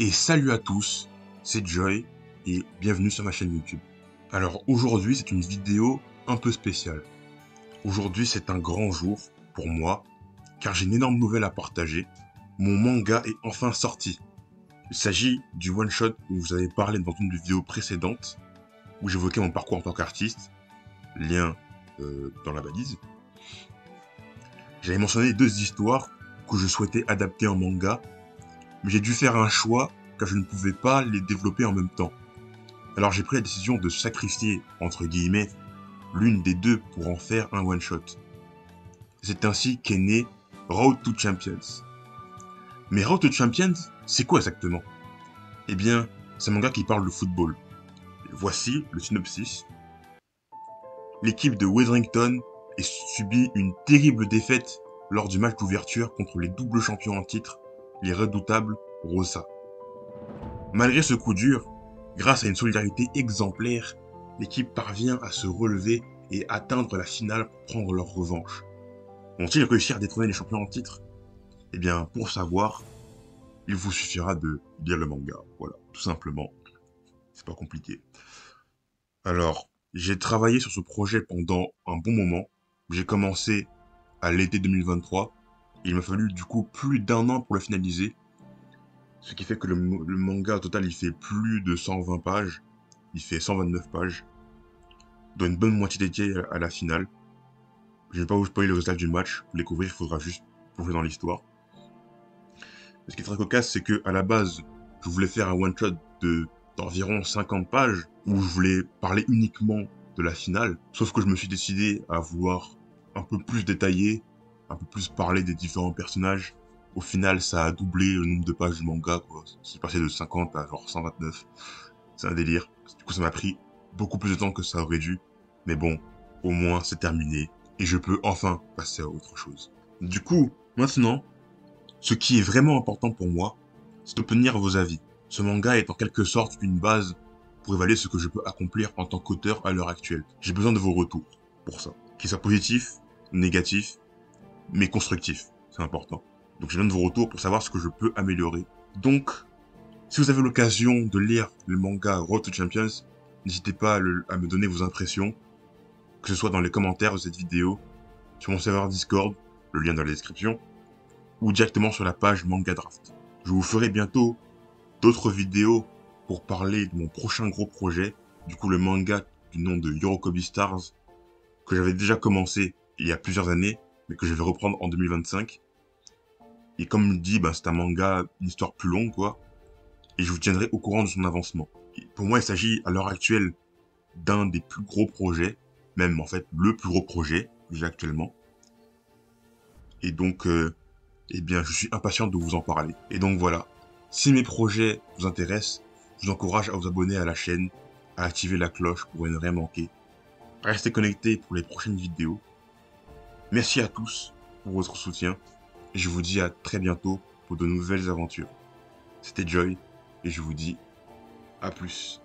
Et salut à tous, c'est Joy et bienvenue sur ma chaîne YouTube. Alors aujourd'hui c'est une vidéo un peu spéciale. Aujourd'hui c'est un grand jour pour moi car j'ai une énorme nouvelle à partager. Mon manga est enfin sorti. Il s'agit du one shot dont vous avez parlé dans une vidéo précédente où j'évoquais mon parcours en tant qu'artiste, lien dans la balise. J'avais mentionné deux histoires que je souhaitais adapter en manga, mais j'ai dû faire un choix car je ne pouvais pas les développer en même temps. Alors j'ai pris la décision de sacrifier, entre guillemets, l'une des deux pour en faire un one-shot. C'est ainsi qu'est né Road to Champions. Mais Road to Champions, c'est quoi exactement? Eh bien, c'est un manga qui parle de football. Voici le synopsis. L'équipe de Wetherington subit une terrible défaite lors du match d'ouverture contre les doubles champions en titre, les redoutables Rosa. Malgré ce coup dur, grâce à une solidarité exemplaire, l'équipe parvient à se relever et atteindre la finale pour prendre leur revanche. Vont-ils réussir à détrôner les champions en titre? Eh bien, pour savoir, il vous suffira de lire le manga. Voilà, tout simplement. C'est pas compliqué. Alors, j'ai travaillé sur ce projet pendant un bon moment. J'ai commencé à l'été 2023. Il m'a fallu du coup plus d'un an pour le finaliser. Ce qui fait que le manga au total il fait plus de 120 pages. Il fait 129 pages. Dont une bonne moitié dédiée à la finale. Je ne vais pas vous spoiler le résultat du match. Pour découvrir, il faudra juste plonger dans l'histoire. Ce qui est très cocasse, c'est que à la base, je voulais faire un one-shot d'environ 50 pages où je voulais parler uniquement de la finale. Sauf que je me suis décidé à vouloir un peu plus détailler, un peu plus parler des différents personnages. Au final, ça a doublé le nombre de pages du manga, quoi. C'est passé de 50 à genre 129. C'est un délire. Du coup, ça m'a pris beaucoup plus de temps que ça aurait dû. Mais bon, au moins, c'est terminé. Et je peux enfin passer à autre chose. Du coup, maintenant, ce qui est vraiment important pour moi, c'est d'obtenir vos avis. Ce manga est en quelque sorte une base pour évaluer ce que je peux accomplir en tant qu'auteur à l'heure actuelle. J'ai besoin de vos retours pour ça. Qu'ils soient positifs, négatifs, mais constructifs. C'est important. Donc j'ai besoin de vos retours pour savoir ce que je peux améliorer. Donc, si vous avez l'occasion de lire le manga Road to Champions, n'hésitez pas à me donner vos impressions, que ce soit dans les commentaires de cette vidéo, sur mon serveur Discord, le lien dans la description, ou directement sur la page Manga Draft. Je vous ferai bientôt d'autres vidéos pour parler de mon prochain gros projet, du coup le manga du nom de Yorokobi Stars, que j'avais déjà commencé il y a plusieurs années, mais que je vais reprendre en 2025. Et comme dit, c'est un manga, une histoire plus longue, quoi, et je vous tiendrai au courant de son avancement. Et pour moi, il s'agit à l'heure actuelle d'un des plus gros projets, même en fait le plus gros projet que j'ai actuellement. Et donc, eh bien, je suis impatient de vous en parler. Et donc voilà, si mes projets vous intéressent, je vous encourage à vous abonner à la chaîne, à activer la cloche pour ne rien manquer, à rester connecté pour les prochaines vidéos. Merci à tous pour votre soutien, et je vous dis à très bientôt pour de nouvelles aventures. C'était Joy, et je vous dis à plus.